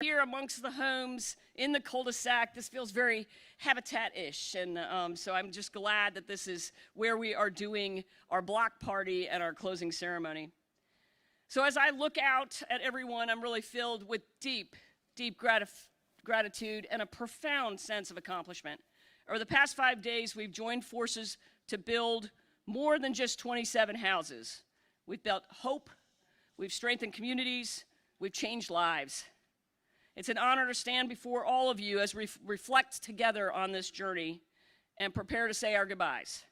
Here amongst the homes in the cul-de-sac, this feels very habitat-ish, and so I'm just glad that this is where we are doing our block party and our closing ceremony. So as I look out at everyone, I'm really filled with deep gratitude and a profound sense of accomplishment. Over the past 5 days, we've joined forces to build more than just 27 houses. We've built hope, we've strengthened communities, we've changed lives. It's an honor to stand before all of you as we reflect together on this journey and prepare to say our goodbyes.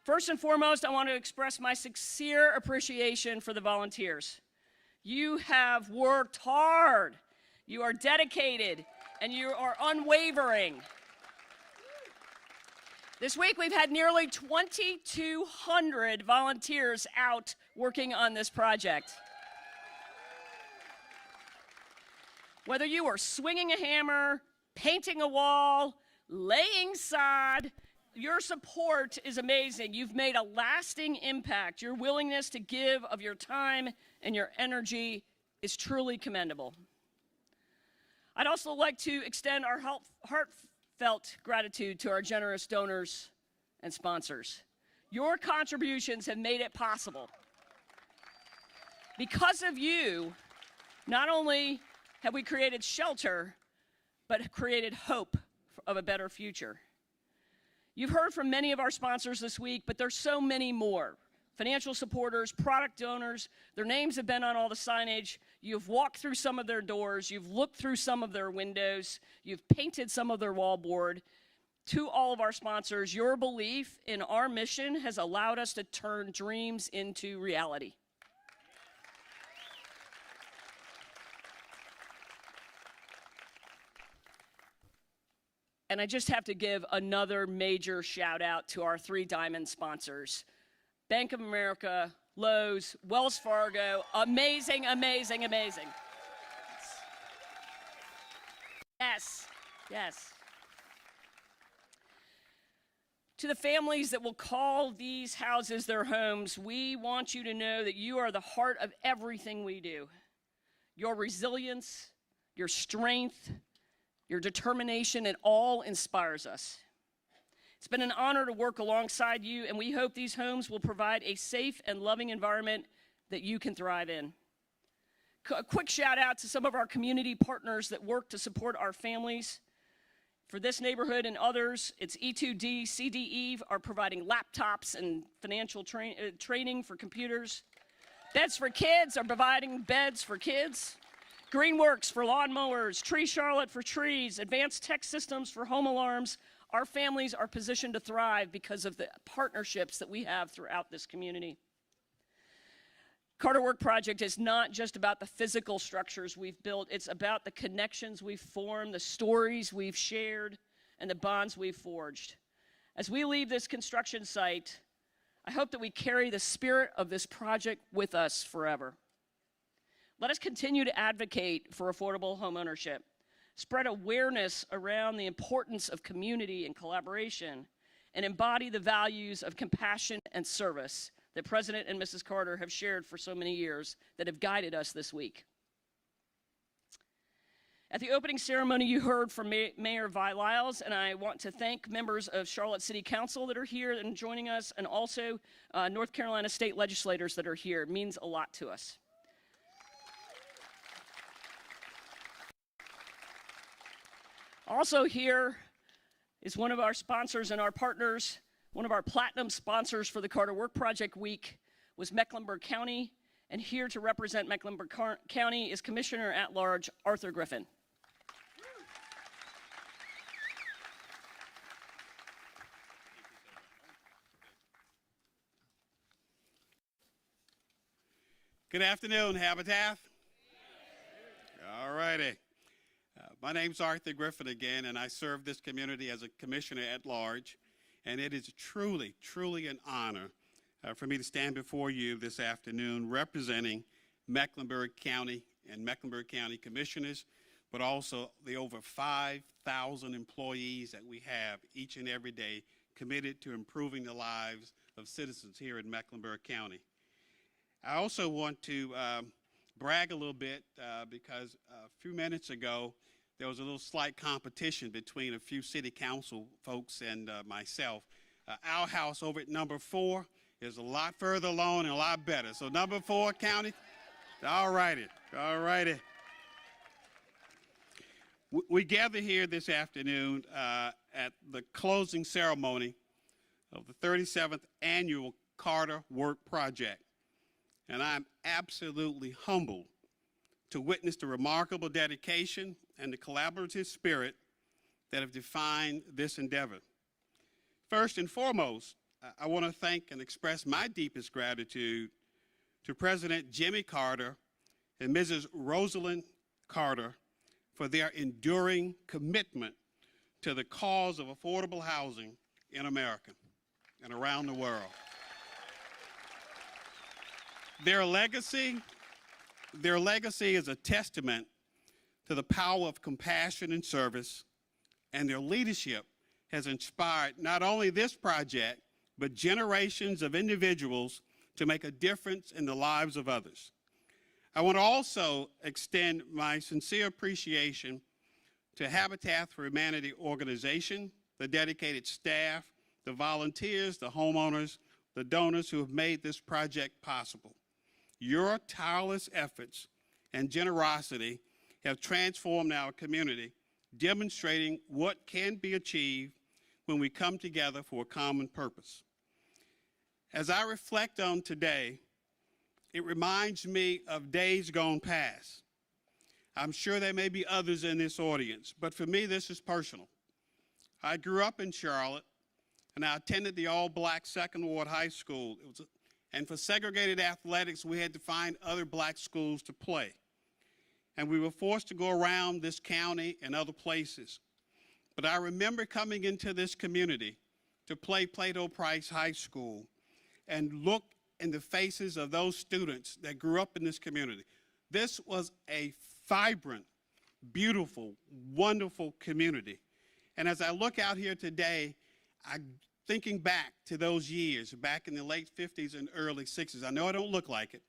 First and foremost, I want to express my sincere appreciation for the volunteers. You have worked hard, you are dedicated, and you are unwavering. This week, we've had nearly 2,200 volunteers out working on this project. Whether you are swinging a hammer, painting a wall, laying sod, your support is amazing. You've made a lasting impact. Your willingness to give of your time and your energy is truly commendable. I'd also like to extend our heartfelt gratitude to our generous donors and sponsors. Your contributions have made it possible. Because of you, not only have we created shelter, but created hope of a better future. You've heard from many of our sponsors this week, but there's so many more. Financial supporters, product donors, their names have been on all the signage. You've walked through some of their doors. You've looked through some of their windows. You've painted some of their wallboard. To all of our sponsors, your belief in our mission has allowed us to turn dreams into reality. And I just have to give another major shout out to our 3 diamond sponsors. Bank of America, Lowe's, Wells Fargo, amazing, amazing, amazing. Yes, yes. To the families that will call these houses their homes, we want you to know that you are the heart of everything we do. Your resilience, your strength, your determination, it all inspires us. It's been an honor to work alongside you, and we hope these homes will provide a safe and loving environment that you can thrive in. A quick shout out to some of our community partners that work to support our families. For this neighborhood and others, it's E2D, CDE are providing laptops and financial training for computers. Beds for Kids are providing beds for kids. Greenworks for lawnmowers, Tree Charlotte for trees, Advanced Tech Systems for home alarms. Our families are positioned to thrive because of the partnerships that we have throughout this community. Carter Work Project is not just about the physical structures we've built, it's about the connections we've formed, the stories we've shared, and the bonds we've forged. As we leave this construction site, I hope that we carry the spirit of this project with us forever. Let us continue to advocate for affordable homeownership, spread awareness around the importance of community and collaboration, and embody the values of compassion and service that President and Mrs. Carter have shared for so many years that have guided us this week. At the opening ceremony, you heard from Mayor Vi Lyles, and I want to thank members of Charlotte City Council that are here and joining us, and also North Carolina state legislators that are here. It means a lot to us. Also here is one of our sponsors and our partners. One of our platinum sponsors for the Carter Work Project Week was Mecklenburg County, and here to represent Mecklenburg County is Commissioner at Large Arthur Griffin. Good afternoon, Habitat. All righty. My name's Arthur Griffin again, and I serve this community as a commissioner at large. And it is truly, truly an honor for me to stand before you this afternoon representing Mecklenburg County and Mecklenburg County commissioners, but also the over 5,000 employees that we have each and every day committed to improving the lives of citizens here in Mecklenburg County. I also want to brag a little bit because a few minutes ago, there was a little slight competition between a few city council folks and myself. Our house over at number 4 is a lot further along and a lot better. So number 4 county, all righty, all righty. We gather here this afternoon at the closing ceremony of the 37th Annual Carter Work Project. And I'm absolutely humbled to witness the remarkable dedication and the collaborative spirit that have defined this endeavor. First and foremost, I want to thank and express my deepest gratitude to President Jimmy Carter and Mrs. Rosalynn Carter for their enduring commitment to the cause of affordable housing in America and around the world. Their legacy is a testament to the power of compassion and service, and their leadership has inspired not only this project, but generations of individuals to make a difference in the lives of others. I want to also extend my sincere appreciation to Habitat for Humanity organization, the dedicated staff, the volunteers, the homeowners, the donors who have made this project possible. Your tireless efforts and generosity have transformed our community, demonstrating what can be achieved when we come together for a common purpose. As I reflect on today, it reminds me of days gone past. I'm sure there may be others in this audience, but for me, this is personal. I grew up in Charlotte, and I attended the all-black Second Ward High School. And for segregated athletics, we had to find other black schools to play. And we were forced to go around this county and other places. But I remember coming into this community to play Plato Price High School and look in the faces of those students that grew up in this community. This was a vibrant, beautiful, wonderful community. And as I look out here today, I'm thinking back to those years, back in the late 50s and early 60s. I know I don't look like it,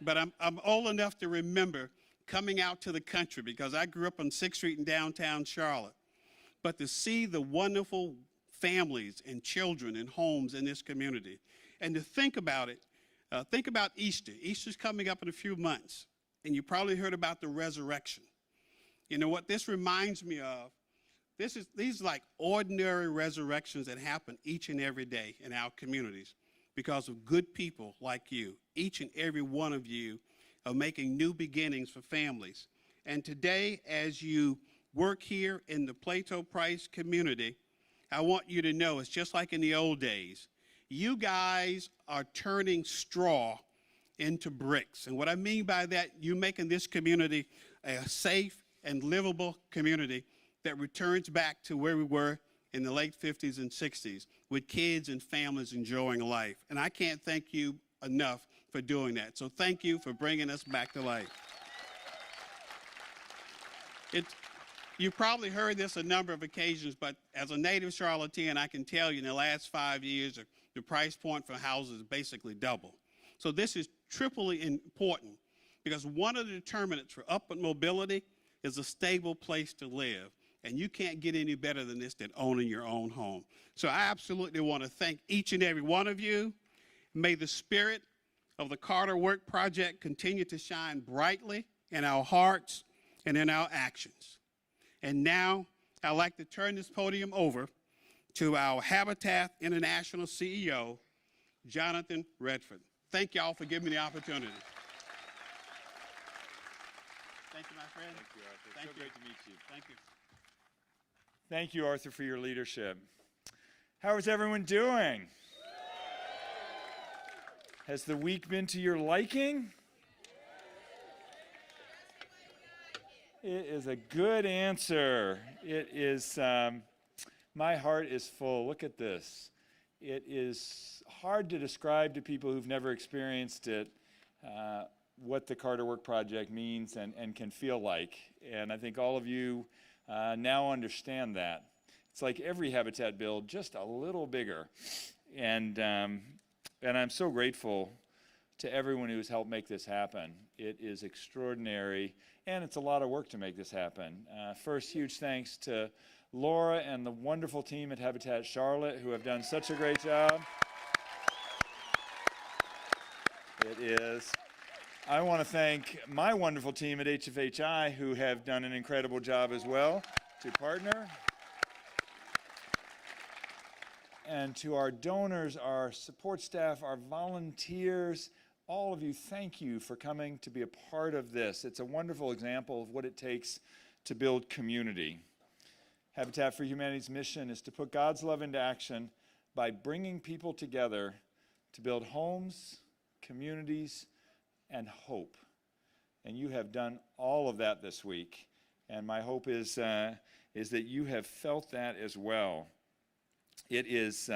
but I'm old enough to remember coming out to the country because I grew up on 6th Street in downtown Charlotte. But to see the wonderful families and children and homes in this community, and to think about it, think about Easter. Easter's coming up in a few months, and you probably heard about the resurrection. You know what this reminds me of? These are like ordinary resurrections that happen each and every day in our communities because of good people like you. Each and every one of you are making new beginnings for families. And today, as you work here in the Plato Price community, I want you to know it's just like in the old days. You guys are turning straw into bricks. And what I mean by that, you're making this community a safe and livable community that returns back to where we were in the late 50s and 60s with kids and families enjoying life. And I can't thank you enough for doing that. So thank you for bringing us back to life. You probably heard this a number of occasions, but as a native Charlottean, I can tell you in the last 5 years, the price point for houses is basically double. So this is triply important because one of the determinants for upward mobility is a stable place to live. And you can't get any better than this than owning your own home. So I absolutely want to thank each and every one of you. May the spirit of the Carter Work Project continue to shine brightly in our hearts and in our actions. And now I'd like to turn this podium over to our Habitat International CEO, Jonathan Redford. Thank y'all for giving me the opportunity. Thank you, my friend. Thank you, Arthur. Thank so you. great to meet you. Thank you. Thank you, Arthur, for your leadership. How is everyone doing? Has the week been to your liking? It is a good answer. It is, my heart is full. Look at this. It is hard to describe to people who've never experienced it what the Carter Work Project means and can feel like. And I think all of you now understand that. It's like every Habitat build, just a little bigger. And I'm so grateful to everyone who's helped make this happen. It is extraordinary, and it's a lot of work to make this happen. First, huge thanks to Laura and the wonderful team at Habitat Charlotte who have done such a great job. It is. I want to thank my wonderful team at HFHI who have done an incredible job as well to partner. And to our donors, our support staff, our volunteers, all of you, thank you for coming to be a part of this. It's a wonderful example of what it takes to build community. Habitat for Humanity's mission is to put God's love into action by bringing people together to build homes, communities, and hope. And you have done all of that this week. And my hope is that you have felt that as well. It is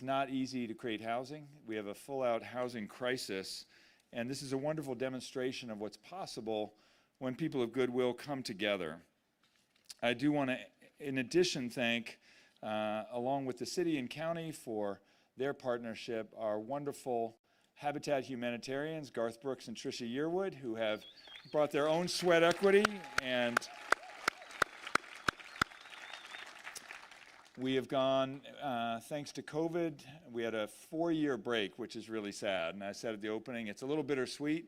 not easy to create housing. We have a full-out housing crisis. And this is a wonderful demonstration of what's possible when people of goodwill come together. I do want to, in addition, thank, along with the city and county for their partnership, our wonderful Habitat humanitarians, Garth Brooks and Tricia Yearwood, who have brought their own sweat equity. And we have gone, thanks to COVID, we had a 4-year break, which is really sad. And I said at the opening, it's a little bittersweet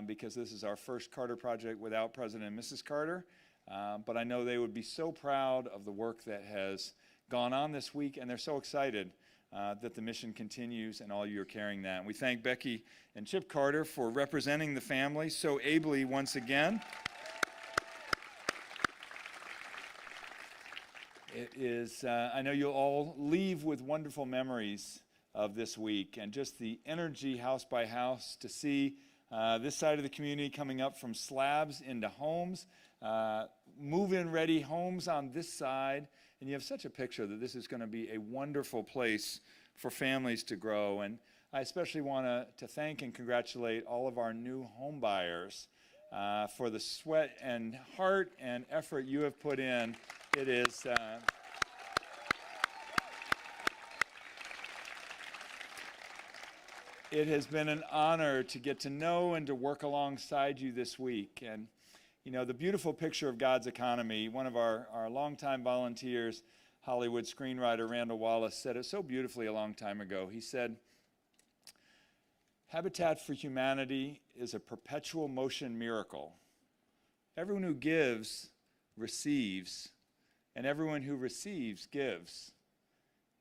because this is our first Carter project without President and Mrs. Carter. But I know they would be so proud of the work that has gone on this week, and they're so excited that the mission continues and all you are carrying that. And we thank Becky and Chip Carter for representing the family so ably once again. It is, I know you'll all leave with wonderful memories of this week and just the energy house by house to see this side of the community coming up from slabs into homes. Move-in ready homes on this side, and you have such a picture that this is going to be a wonderful place for families to grow. And I especially want to thank and congratulate all of our new home buyers for the sweat and heart and effort you have put in. It is it has been an honor to get to know and to work alongside you this week. And you know, the beautiful picture of God's economy, one of our longtime volunteers, Hollywood screenwriter Randall Wallace, said it so beautifully a long time ago. He said, Habitat for Humanity is a perpetual motion miracle. Everyone who gives receives, and everyone who receives gives.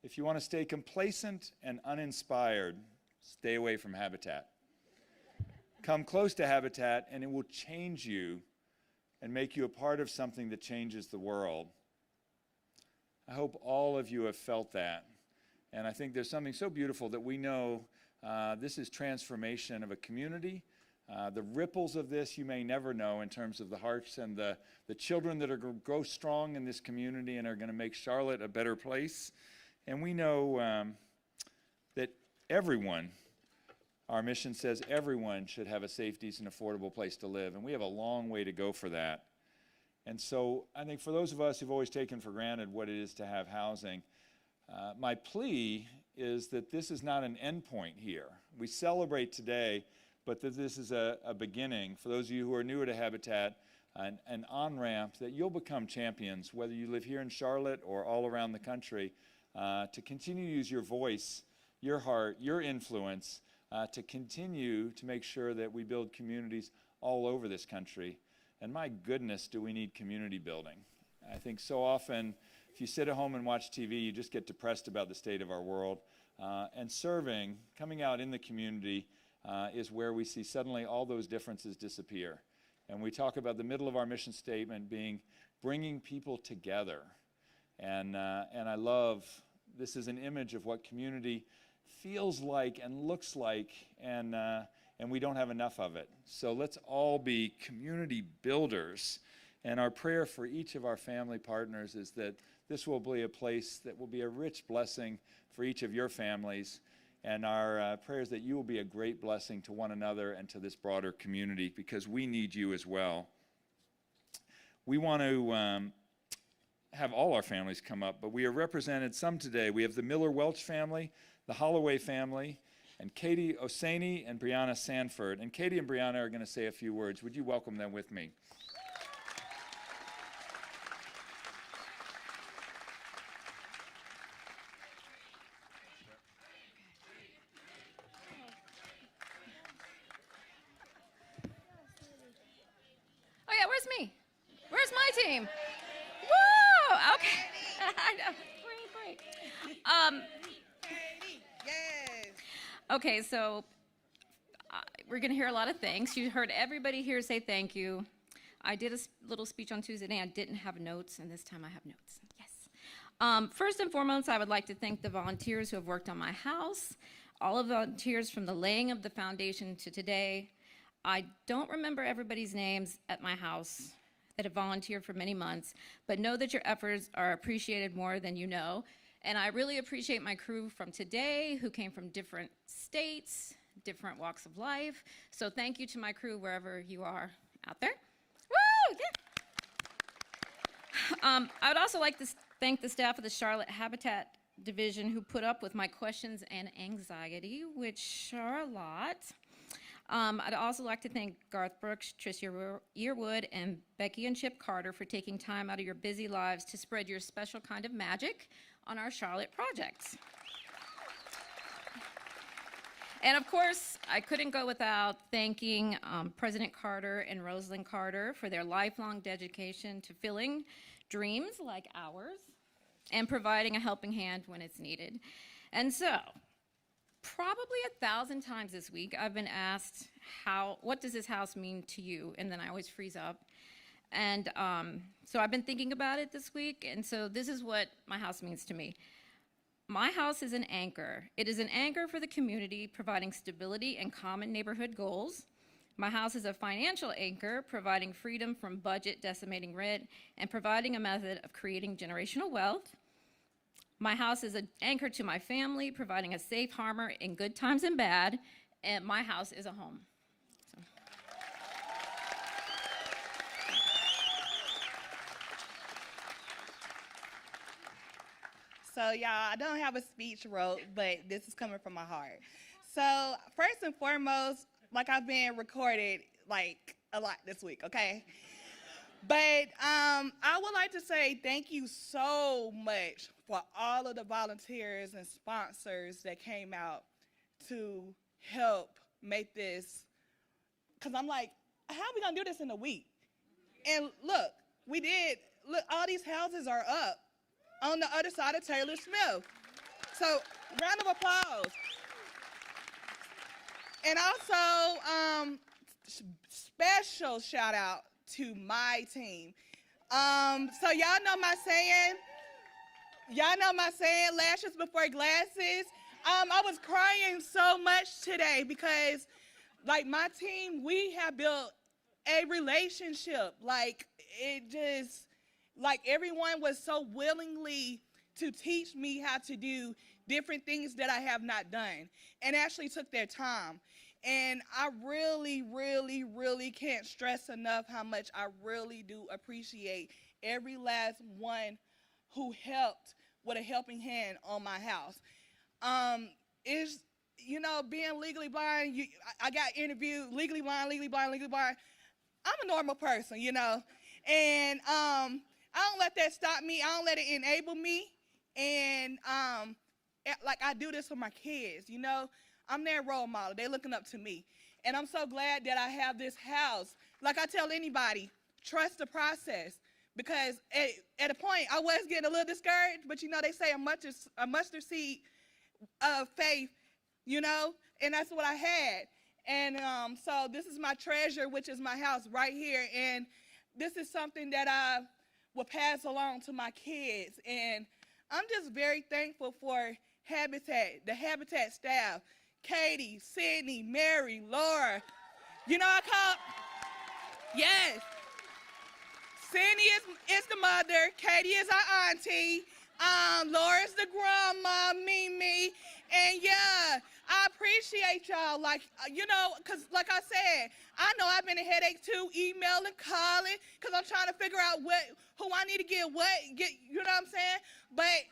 If you want to stay complacent and uninspired, stay away from Habitat. Come close to Habitat, and it will change you and make you a part of something that changes the world. I hope all of you have felt that. And I think there's something so beautiful that we know this is transformation of a community. The ripples of this you may never know in terms of the hearts and the children that are going to grow strong in this community and are going to make Charlotte a better place. And we know that everyone, our mission says everyone should have a safe, decent, affordable place to live. And we have a long way to go for that. And so I think for those of us who've always taken for granted what it is to have housing, my plea is that this is not an end point here. We celebrate today, but that this is a beginning. For those of you who are newer to Habitat, an on-ramp that you'll become champions, whether you live here in Charlotte or all around the country, to continue to use your voice, your heart, your influence, to continue to make sure that we build communities all over this country. And my goodness, do we need community building. I think so often, if you sit at home and watch TV, you just get depressed about the state of our world. And serving, coming out in the community, is where we see suddenly all those differences disappear. And we talk about the middle of our mission statement being bringing people together. And I love, this is an image of what community feels like and looks like, and we don't have enough of it. So let's all be community builders. And our prayer for each of our family partners is that this will be a place that will be a rich blessing for each of your families. And our prayer is that you will be a great blessing to one another and to this broader community, because we need you as well. We want to have all our families come up, but we are represented some today. We have the Miller-Welch family, the Holloway family, and Katie Osani and Brianna Sanford. And Katie and Brianna are going to say a few words. Would you welcome them with me? Oh yeah, where's me? Where's my team? Woo! Okay. I know. Great. Okay, so we're going to hear a lot of thanks. You heard everybody here say thank you. I did a little speech on Tuesday night. I didn't have notes, and this time I have notes. Yes. First and foremost, I would like to thank the volunteers who have worked on my house, all of the volunteers from the laying of the foundation to today. I don't remember everybody's names at my house that have volunteered for many months, but know that your efforts are appreciated more than you know. And I really appreciate my crew from today who came from different states, different walks of life. So thank you to my crew wherever you are out there. Woo! Yeah. I would also like to thank the staff of the Charlotte Habitat Division who put up with my questions and anxiety, which are a lot. I'd also like to thank Garth Brooks, Tricia Yearwood, and Becky and Chip Carter for taking time out of your busy lives to spread your special kind of magic on our Charlotte projects. And of course, I couldn't go without thanking President Carter and Rosalynn Carter for their lifelong dedication to filling dreams like ours and providing a helping hand when it's needed. And so, probably 1,000 times this week, I've been asked, what does this house mean to you? And then I always freeze up. And so I've been thinking about it this week, and so this is what my house means to me. My house is an anchor. It is an anchor for the community, providing stability and common neighborhood goals. My house is a financial anchor, providing freedom from budget decimating rent and providing a method of creating generational wealth. My house is an anchor to my family, providing a safe harbor in good times and bad, and my house is a home. So y'all, I don't have a speech wrote, but this is coming from my heart. So first and foremost, like I've been recorded like a lot this week, okay? But I would like to say thank you so much for all of the volunteers and sponsors that came out to help make this. Because I'm like, how are we going to do this in a week? And look, we did. Look, all these houses are up on the other side of Taylor Smith. So, round of applause. And also, special shout out to my team. So y'all know my saying. Lashes before glasses. I was crying so much today because, like, my team, we have built a relationship. Like, it just, like, everyone was so willingly to teach me how to do different things that I have not done, and actually took their time. And I really, really, really can't stress enough how much I really do appreciate every last one who helped with a helping hand on my house. Is, you know, being legally blind, I got interviewed, legally blind. I'm a normal person, you know, and I don't let that stop me. I don't let it enable me. And like, I do this for my kids, you know. I'm their role model. They're looking up to me. And I'm so glad that I have this house. Like I tell anybody, trust the process. Because at a point, I was getting a little discouraged, but you know, they say a mustard seed of faith, you know, and that's what I had. And so this is my treasure, which is my house right here. And this is something that I will pass along to my kids. And I'm just very thankful for Habitat, the Habitat staff, Katie, Sydney, Mary, Laura. You know, yes. Sydney is the mother, Katie is our auntie, Laura's the grandma, Mimi, and yeah, I appreciate y'all, like, you know, because like I said, I know I've been a headache too, emailing, calling, because I'm trying to figure out who I need to get, you know what I'm saying? But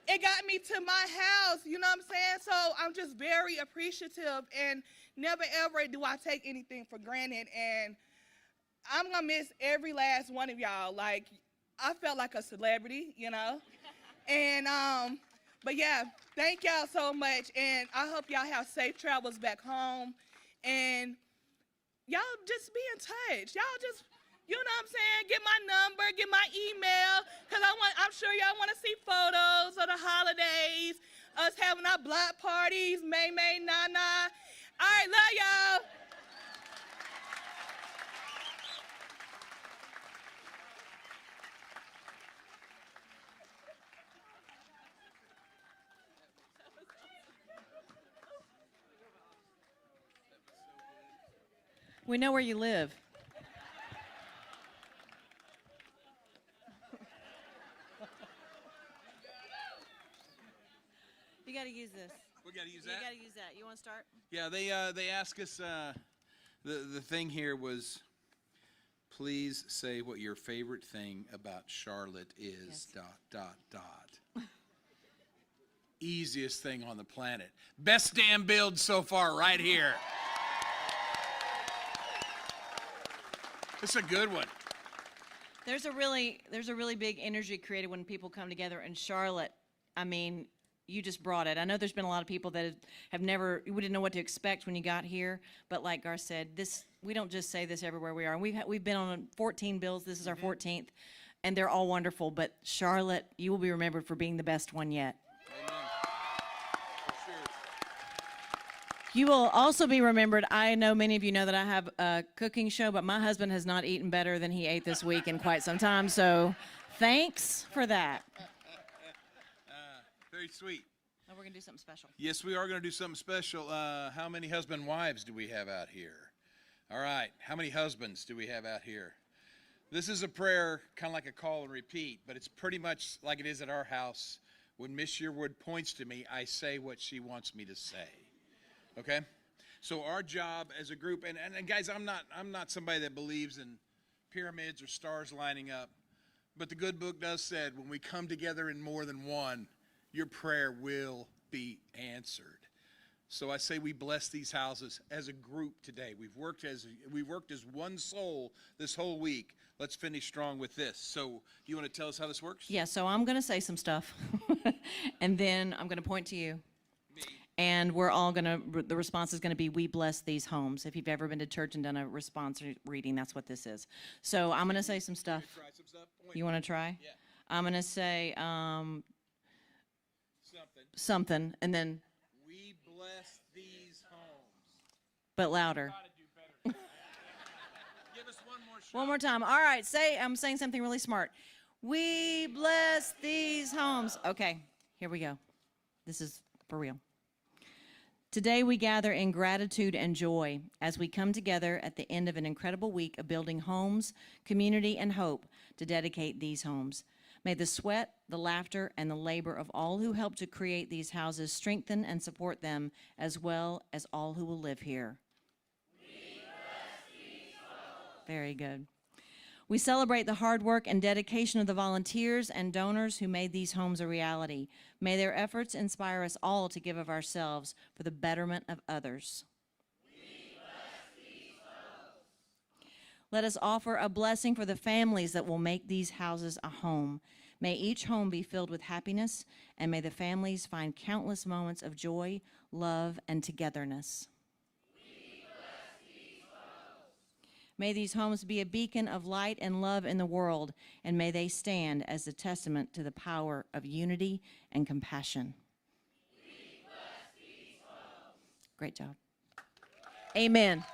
it got me to my house, you know what I'm saying? So I'm just very appreciative, and never ever do I take anything for granted. And I'm gonna miss every last one of y'all. Like, I felt like a celebrity, you know? And but yeah, thank y'all so much, and I hope y'all have safe travels back home. And y'all just be in touch. Y'all just, you know what I'm saying? Get my number, get my email, because I'm sure y'all want to see photos of the holidays, us having our block parties, May, Nana. All right, love y'all. We know where you live. You got to use this. We got to use You that? got to use that. You want to start? Yeah, they asked us, the thing here was, please say what your favorite thing about Charlotte is, Yes. ... Easiest thing on the planet. Best damn build so far right here. It's a good one. There's a really big energy created when people come together in Charlotte. I mean, you just brought it. I know there's been a lot of people that have never, we didn't know what to expect when you got here, but like Gar said, we don't just say this everywhere we are. And we've been on 14 bills. This is our 14th, and they're all wonderful. But Charlotte, you will be remembered for being the best one yet. Amen. For sure. You will also be remembered. I know many of you know that I have a cooking show, but my husband has not eaten better than he ate this week in quite some time. So thanks for that. Very sweet. Now we're going to do something special. Yes, we are going to do something special. How many husband wives do we have out here? All right. How many husbands do we have out here? This is a prayer, kind of like a call and repeat, but it's pretty much like it is at our house. When Miss Sherwood points to me, I say what she wants me to say. Okay? So our job as a group, and guys, I'm not somebody that believes in pyramids or stars lining up, but the good book does said when we come together in more than one, your prayer will be answered. So I say we bless these houses as a group today. We've worked as one soul this whole week. Let's finish strong with this. So you want to tell us how this works? Yeah, so I'm going to say some stuff, and then I'm going to point to you. Me. And we're all going to, the response is going to be, we bless these homes. If you've ever been to church and done a response reading, that's what this is. So I'm going to say some stuff. Try some stuff? You want to try? Yeah. I'm going to say Something. and then, We bless these homes. but louder. Gotta do better. Give us one more shot. One more time. All right, I'm saying something really smart. We bless these homes. Okay, here we go. This is for real. Today we gather in gratitude and joy as we come together at the end of an incredible week of building homes, community, and hope to dedicate these homes. May the sweat, the laughter, and the labor of all who helped to create these houses strengthen and support them, as well as all who will live here. Very good. We celebrate the hard work and dedication of the volunteers and donors who made these homes a reality. May their efforts inspire us all to give of ourselves for the betterment of others. Let us offer a blessing for the families that will make these houses a home. May each home be filled with happiness, and may the families find countless moments of joy, love, and togetherness. May these homes be a beacon of light and love in the world, and may they stand as a testament to the power of unity and compassion. Great job. Amen.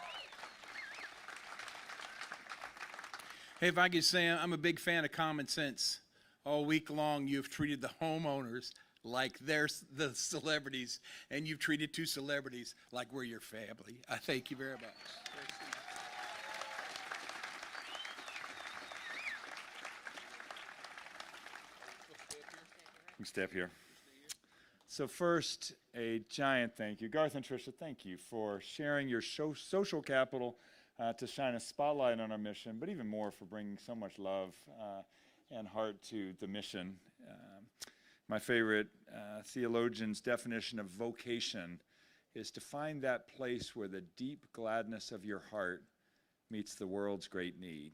Hey, if I could say, I'm a big fan of common sense. All week long, you've treated the homeowners like they're the celebrities, and you've treated two celebrities like we're your family. I thank you very much. You can stay up here. So first, a giant thank you. Garth and Tricia, thank you for sharing your social capital to shine a spotlight on our mission, but even more for bringing so much love and heart to the mission. My favorite theologian's definition of vocation is to find that place where the deep gladness of your heart meets the world's great need.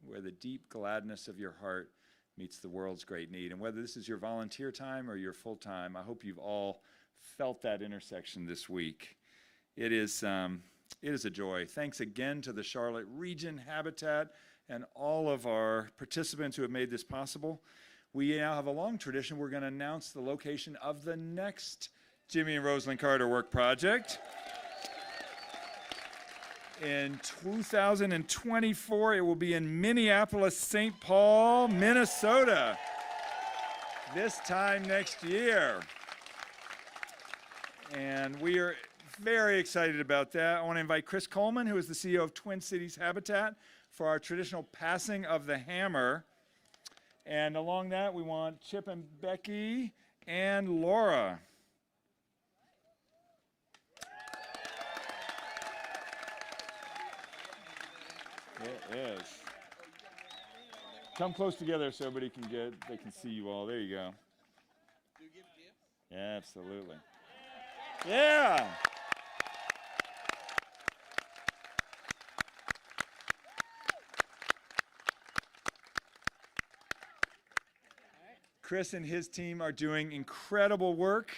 Where the deep gladness of your heart meets the world's great need. And whether this is your volunteer time or your full time, I hope you've all felt that intersection this week. It is a joy. Thanks again to the Charlotte Region Habitat and all of our participants who have made this possible. We now have a long tradition. We're going to announce the location of the next Jimmy and Rosalynn Carter Work Project. In 2024, it will be in Minneapolis, St. Paul, Minnesota. This time next year. And we are very excited about that. I want to invite Chris Coleman, who is the CEO of Twin Cities Habitat, for our traditional passing of the hammer. And along that, we want Chip and Becky and Laura. It is. Come close together so everybody they can see you all. There you go. Yeah, absolutely. Yeah. Chris and his team are doing incredible work.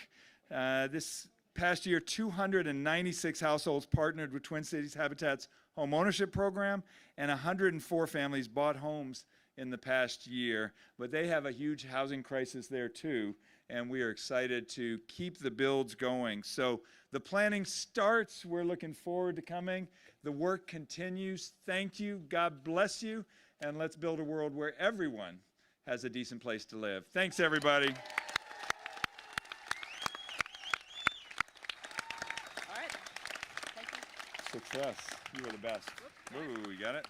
This past year, 296 households partnered with Twin Cities Habitat's home ownership program, and 104 families bought homes in the past year. But they have a huge housing crisis there too, and we are excited to keep the builds going. So the planning starts. We're looking forward to coming. The work continues. Thank you. God bless you. And let's build a world where everyone has a decent place to live. Thanks, everybody. All right. Thank you. Success. You are the best. Ooh, you got it?